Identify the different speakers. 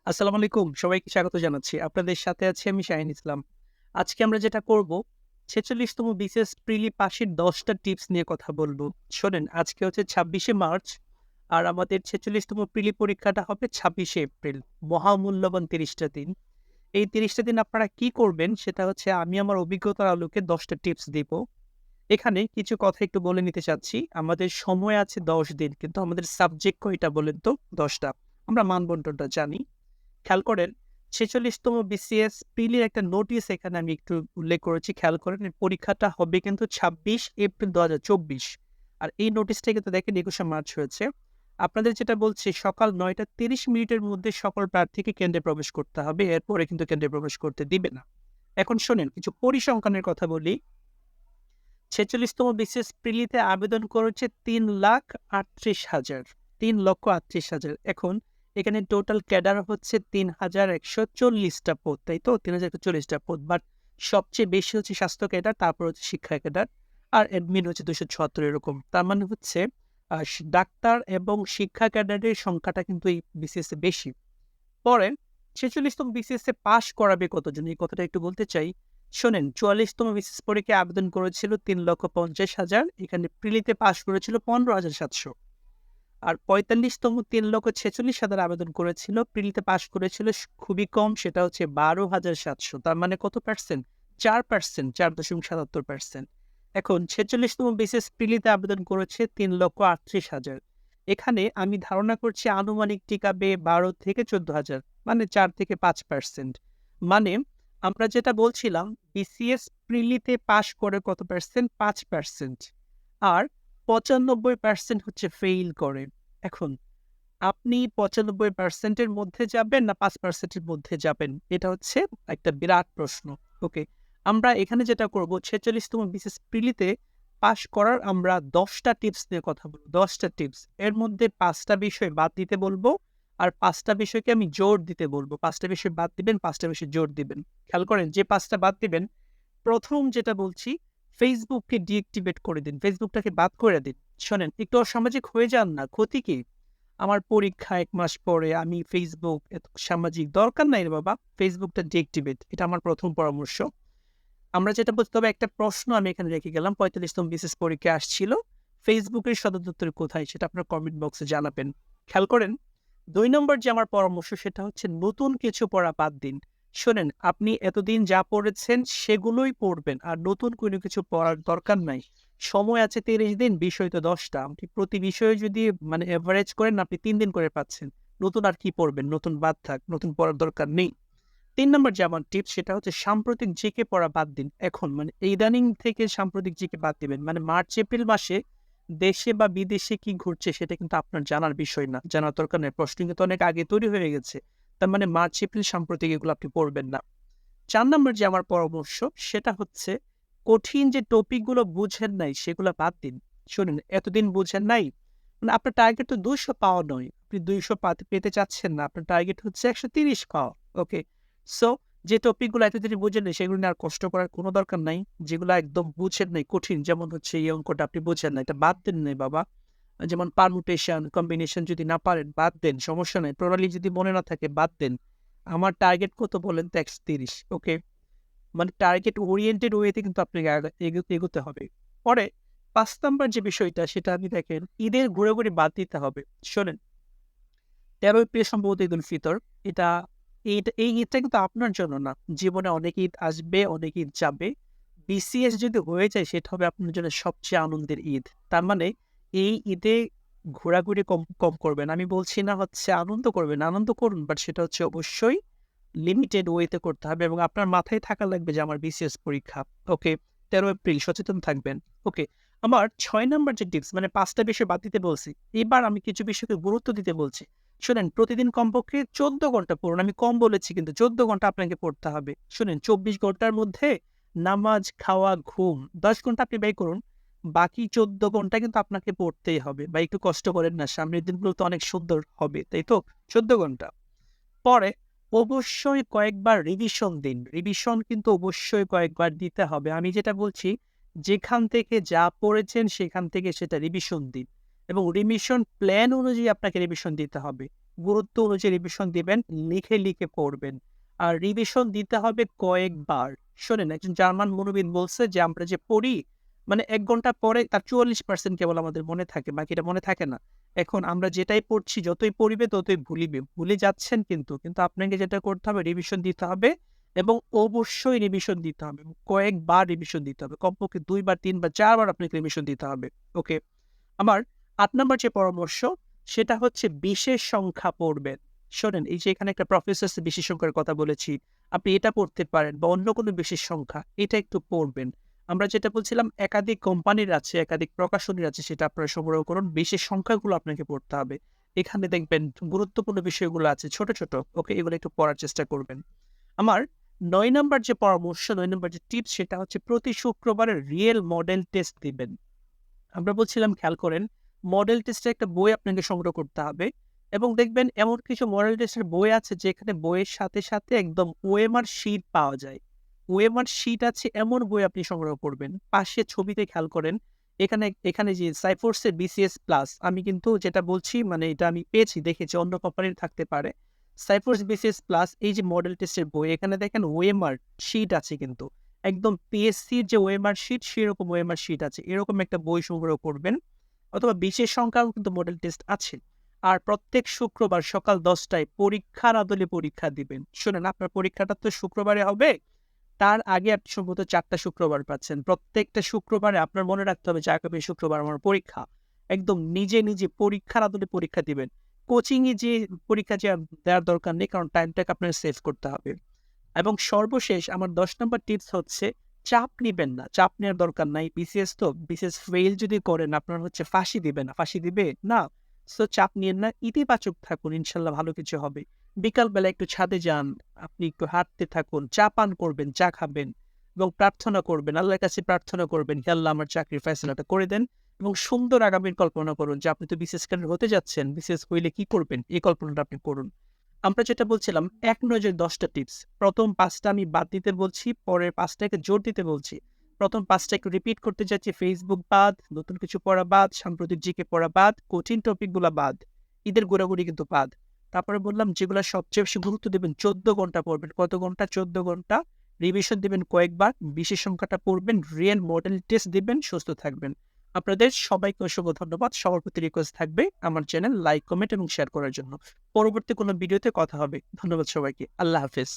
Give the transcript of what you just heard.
Speaker 1: আসসালামু আলাইকুম। সবাইকে স্বাগত জানাচ্ছি। আপনাদের সাথে আছি আমি শাহিন ইসলাম। আজকে আমরা যেটা করব ৪৬তম বিসিএস প্রিলি পাসের ১০ টা টিপস নিয়ে কথা বলব। শোনেন, আজকে হচ্ছে ২৬শে মার্চ আর আমাদের ৪৬তম প্রিলি পরীক্ষাটা হবে ২৬শে এপ্রিল। মহামূল্যবান ৩০ টা দিন। এই ৩০ টা দিন আপনারা কি করবেন সেটা হচ্ছে আমি আমার অভিজ্ঞতার আলোকে ১০ টা টিপস দিব। এখানে কিছু কথা একটু বলে নিতে চাচ্ছি। আমাদের সময় আছে ১০ দিন, কিন্তু আমাদের সাবজেক্ট কয়টা বলেন তো? ১০ টা। আমরা মান-বন্টনটা জানি। খেয়াল করেন ৪৬তম বিসিএস প্রিলির একটা নোটিশ এখানে আমি একটু উল্লেখ করেছি। খেয়াল করেন, এই পরীক্ষাটা হবে কিন্তু ২৬ এপ্রিল ২০২৪। আর এই নোটিশটা কিন্তু দেখেন ২১শে মার্চ হয়েছে। আপনাদের যেটা বলছি, সকাল ৯টা ৩০ মিনিটের মধ্যে সকল প্রার্থীকে কেন্দ্রে প্রবেশ করতে হবে। এরপরে কিন্তু কেন্দ্রে প্রবেশ করতে দিবে না। এখন শোনেন, কিছু পরিসংখ্যানের কথা বলি। ৪৬তম বিসিএস প্রিলিতে আবেদন করেছে ৩,৩৮,০০০। ৩,৩৮,০০০। এখন এখানে টোটাল ক্যাডার হচ্ছে ৩,১৪০ টা পদ, তাই তো? ৩,১৪০ টা পদ। বাট সবচেয়ে বেশি হচ্ছে স্বাস্থ্য ক্যাডার, তারপর হচ্ছে শিক্ষা ক্যাডার, আর অ্যাডমিন হচ্ছে ২৭৪ এরকম। তার মানে হচ্ছে ডাক্তার এবং শিক্ষা ক্যাডারের সংখ্যাটা কিন্তু এই বিসিএস এ বেশি। পরে ৪৬তম বিসিএস এ পাস করাবে কতজন? এই কথাটা একটু বলতে চাই। শোনেন, ৪৪তম বিসিএস পরীক্ষায় আবেদন করেছিল ৩,৫০,০০০। এখানে প্রিলিতে পাস করেছিল ১৫,৭০০। আর ৪৫তম ৩,৪৬,০০০ আবেদন করেছিল, প্রিলিতে পাস করেছিল খুবই কম, সেটা হচ্ছে ১২,৭০০। তার মানে কত পার্সেন্ট? ৪%, ৪.৭৭%। এখন ৪৬তম বিসিএস প্রিলিতে আবেদন করেছে ৩,৩৮,০০০। এখানে আমি ধারণা করছি আনুমানিক টিকাবে ১২ থেকে ১৪,০০০, মানে ৪ থেকে ৫%। মানে আমরা যেটা বলছিলাম, বিসিএস প্রিলিতে পাস করে কত পার্সেন্ট? ৫%। আর ৯৫% হচ্ছে ফেইল করে। এখন আপনি ৯৫% এর মধ্যে যাবেন না ৫% এর মধ্যে যাবেন? এটা হচ্ছে একটা বিরাট প্রশ্ন। ওকে। আমরা এখানে যেটা করব, ৪৬তম বিসিএস প্রিলিতে পাস করার আমরা ১০ টা টিপস নিয়ে কথা বলব। ১০ টা টিপস। এর মধ্যে ৫ টা বিষয় বাদ দিতে বলব। আর ৫ টা বিষয়কে আমি জোর দিতে বলব। ৫ টা বিষয় বাদ দিবেন, ৫ টা বিষয় জোর দিবেন। খেয়াল করেন, যে ৫ টা বাদ দিবেন, ১ম যেটা বলছি, ফেসবুককে ডিএক্টিভেট করে দিন। ফেসবুকটাকে বাদ করে দিন। শোনেন, একটু অসামাজিক হয়ে যান না। ক্ষতি কি? আমার পরীক্ষা ১ মাস পরে আমি ফেসবুক এত সামাজিক দরকার নাই রে বাবা। ফেসবুকটা ডিএক্টিভেট। এটা আমার ১ম পরামর্শ। আমরা যেটা বলছি, তবে একটা প্রশ্ন আমি এখানে রেখে গেলাম। ৪৫তম বিসিএস পরীক্ষায় আসছিল। ফেসবুকের সদর দপ্তর কোথায়? সেটা আপনার কমেন্ট বক্সে জানাবেন। খেয়াল করেন, ২ নম্বর যে আমার পরামর্শ সেটা হচ্ছে নতুন কিছু পড়া বাদ দিন। শোনেন, আপনি এতদিন যা পড়েছেন সেগুলোই পড়বেন। আর নতুন কোনো কিছু পড়ার দরকার নাই। সময় আছে ৩০ দিন, বিষয় তো ১০ টা। আপনি প্রতি বিষয়ে যদি মানে এভারেজ করেন, আপনি ৩ দিন করে পাচ্ছেন। নতুন আর কি পড়বেন? নতুন বাদ থাক। নতুন পড়ার দরকার নেই। ৩ নম্বর যে আমার টিপস সেটা হচ্ছে সাম্প্রতিক জিকে পড়া বাদ দিন। এখন মানে ইদানিং থেকে সাম্প্রতিক জিকে বাদ দিবেন। মানে মার্চ-এপ্রিল মাসে দেশে বা বিদেশে কি ঘটছে সেটা কিন্তু আপনার জানার বিষয় না। জানার দরকার নেই। প্রশ্ন কিন্তু অনেক আগে তৈরি হয়ে গেছে। তার মানে মার্চ-এপ্রিল সাম্প্রতিক এগুলো আপনি পড়বেন না। ৪ নম্বর যে আমার পরামর্শ সেটা হচ্ছে কঠিন যে টপিক গুলো বুঝেন নাই সেগুলো বাদ দিন। শুনুন, এতদিন বুঝেন নাই, মানে আপনার টার্গেট তো ২০০ পাওয়া নয়। আপনি ২০০ পেতে চাচ্ছেন না। আপনার টার্গেট হচ্ছে ১৩০ পাওয়া। ওকে। সো যে টপিক গুলো এতদিন বুঝেন নাই সেগুলো নিয়ে আর কষ্ট করার কোনো দরকার নাই। যেগুলো একদম বুঝেন নাই, কঠিন, যেমন হচ্ছে এই অঙ্কটা আপনি বুঝেন না, এটা বাদ দেন নাই বাবা। যেমন পারমুটেশন, কম্বিনেশন যদি না পারেন বাদ দেন, সমস্যা নাই। প্রণালী যদি মনে না থাকে বাদ দেন। আমার টার্গেট কত বলেন তো? ১৩০। ওকে। মানে টার্গেট ওরিয়েন্টেড ওয়েতে কিন্তু আপনাকে এগোতে হবে। পরে ৫ নাম্বার যে বিষয়টা সেটা আপনি দেখেন, ঈদের ঘুরাঘুরি বাদ দিতে হবে। শোনেন, ১৩ এপ্রিল সম্ভবত ঈদুল ফিতর। এটা এই ঈদটা কিন্তু আপনার জন্য না। জীবনে অনেক ঈদ আসবে, অনেক ঈদ যাবে। বিসিএস যদি হয়ে যায় সেটা হবে আপনার জন্য সবচেয়ে আনন্দের ঈদ। তার মানে এই ঈদে ঘোরাঘুরি কম কম করবেন। আমি বলছি না হচ্ছে আনন্দ করবেন, আনন্দ করুন, বাট সেটা হচ্ছে অবশ্যই লিমিটেড ওয়েতে করতে হবে এবং আপনার মাথায় থাকা লাগবে যে আমার বিসিএস পরীক্ষা। ওকে। ১৩ এপ্রিল সচেতন থাকবেন। ওকে। আমার ৬ নাম্বার যে টিপস, মানে ৫ টা বিষয় বাদ দিতে বলছি। এবার আমি কিছু বিষয়কে গুরুত্ব দিতে বলছি। শোনেন, প্রতিদিন কমপক্ষে ১৪ ঘন্টা পড়ুন। আমি কম বলেছি কিন্তু ১৪ ঘন্টা আপনাকে পড়তে হবে। শোনেন, ২৪ ঘন্টার মধ্যে নামাজ, খাওয়া, ঘুম ১০ ঘন্টা আপনি ব্যয় করুন। বাকি ১৪ ঘন্টা কিন্তু আপনাকে পড়তেই হবে। বা একটু কষ্ট করেন না। সামনের দিনগুলো তো অনেক সুন্দর হবে, তাই তো? ১৪ ঘন্টা। পরে অবশ্যই কয়েকবার রিভিশন দিন। রিভিশন কিন্তু অবশ্যই কয়েকবার দিতে হবে। আমি যেটা বলছি, যেখান থেকে যা পড়েছেন সেখান থেকে সেটা রিভিশন দিন এবং রিভিশন প্ল্যান অনুযায়ী আপনাকে রিভিশন দিতে হবে। গুরুত্ব অনুযায়ী রিভিশন দিবেন, লিখে লিখে পড়বেন। আর রিভিশন দিতে হবে কয়েকবার। শোনেন, একজন জার্মান মনোবিদ বলছে যে আমরা যে পড়ি, মানে ১ ঘন্টা পরে তার ৪৪% কেবল আমাদের মনে থাকে, বাকিটা মনে থাকে না। এখন আমরা যেটাই পড়ছি, যতই পড়িবে ততই ভুলিবে। ভুলে যাচ্ছেন কিন্তু আপনাকে যেটা করতে হবে, রিভিশন দিতে হবে এবং অবশ্যই রিভিশন দিতে হবে। কয়েকবার রিভিশন দিতে হবে। কমপক্ষে ২ বার, ৩ বার, ৪ বার আপনাকে রিভিশন দিতে হবে। ওকে? আমার ৮ নাম্বার যে পরামর্শ, সেটা হচ্ছে বিশেষ সংখ্যা পড়বেন। শোনেন, এই যে এখানে একটা প্রফেসর বিশেষ সংখ্যার কথা বলেছি, আপনি এটা পড়তে পারেন বা অন্য কোনো বিশেষ সংখ্যা, এটা একটু পড়বেন। আমরা যেটা বলছিলাম, একাধিক কোম্পানির আছে, একাধিক প্রকাশনীর আছে, সেটা আপনারা সংগ্রহ করুন। বিশেষ সংখ্যাগুলো আপনাকে পড়তে হবে। এখানে দেখবেন গুরুত্বপূর্ণ বিষয়গুলো আছে ছোট, ছোট। ওকে? এগুলো একটু পড়ার চেষ্টা করবেন। আমার ৯ নাম্বার যে পরামর্শ, ৯ নাম্বার যে টিপস, সেটা হচ্ছে প্রতি শুক্রবারে রিয়েল মডেল টেস্ট দিবেন। আমরা বলছিলাম, খেয়াল করেন, মডেল টেস্টের একটা বই আপনাকে সংগ্রহ করতে হবে এবং দেখবেন এমন কিছু মডেল টেস্টের বই আছে যেখানে বইয়ের সাথে, সাথে একদম ওএমআর শিট পাওয়া যায়। ওএমআর শিট আছে এমন বই আপনি সংগ্রহ করবেন। পাশে ছবিতে খেয়াল করেন, এখানে যে সাইফোর্সের বিসিএস প্লাস, আমি কিন্তু যেটা বলছি মানে এটা আমি পেয়েছি, দেখেছি, অন্য কোম্পানির থাকতে পারে। সাইফোর্স বিসিএস প্লাস এই যে মডেল টেস্টের বই, এখানে দেখেন ওএমআর শিট আছে কিন্তু। একদম পিএসসির যে ওএমআর শিট, সেরকম ওএমআর শিট আছে। এরকম একটা বই সংগ্রহ করবেন, অথবা বিশেষ সংখ্যাও কিন্তু মডেল টেস্ট আছে। আর প্রত্যেক শুক্রবার সকাল ১০ টায় পরীক্ষার আদলে পরীক্ষা দিবেন। শোনেন, আপনার পরীক্ষাটা তো শুক্রবারে হবে, তার আগে আপনি সম্ভবত ৪ টা শুক্রবার পাচ্ছেন। প্রত্যেকটা শুক্রবারে আপনার মনে রাখতে হবে যে আগামী শুক্রবার আমার পরীক্ষা। একদম নিজে, নিজে পরীক্ষার আদলে পরীক্ষা দিবেন। কোচিংয়ে যেয়ে পরীক্ষা দেওয়ার দরকার নেই, কারণ টাইমটাকে আপনার সেভ করতে হবে। এবং সর্বশেষ আমার ১০ নম্বর টিপস হচ্ছে, চাপ নিবেন না। চাপ নেওয়ার দরকার নাই। বিসিএস তো, বিসিএস ফেইল যদি করেন আপনার হচ্ছে ফাঁসি দিবে না। ফাঁসি দিবে? না। সো চাপ নিয়েন না। ইতিবাচক থাকুন। ইনশাআল্লাহ ভালো কিছু হবে। বিকালবেলা একটু ছাদে যান, আপনি একটু হাঁটতে থাকুন, চা পান করবেন, চা খাবেন এবং প্রার্থনা করবেন। আল্লাহর কাছে প্রার্থনা করবেন, হে আল্লাহ আমার চাকরির ফয়সালাটা করে দেন, এবং সুন্দর আগামীর কল্পনা করুন যে আপনি তো বিসিএস ক্যাডার হতে যাচ্ছেন। বিসিএস হইলে কি করবেন? এই কল্পনাটা আপনি করুন। আমরা যেটা বলছিলাম, ১ নজরে ১০ টা টিপস। প্রথম ৫ টা আমি বাদ দিতে বলছি, পরের ৫ টাকে জোর দিতে বলছি। প্রথম ৫ টা একটু রিপিট করতে যাচ্ছি। Facebook বাদ, নতুন কিছু পড়া বাদ, সাম্প্রতিক জিকে পড়া বাদ, কঠিন টপিকগুলা বাদ। ঈদের ঘোরাঘুরি কিন্তু বাদ। তারপরে বললাম যেগুলা সবচেয়ে বেশি গুরুত্ব দিবেন, ১৪ ঘন্টা পড়বেন। কত ঘন্টা? ১৪ ঘন্টা। রিভিশন দিবেন কয়েকবার, বিশেষ সংখ্যাটা পড়বেন, রিয়েল মডেল টেস্ট দিবেন, সুস্থ থাকবেন। আপনাদের সবাইকে অসংখ্য ধন্যবাদ। সবার প্রতি রিকোয়েস্ট থাকবে আমার চ্যানেল লাইক, কমেন্ট এবং শেয়ার করার জন্য। পরবর্তী কোনো ভিডিওতে কথা হবে। ধন্যবাদ সবাইকে। আল্লাহ হাফেজ।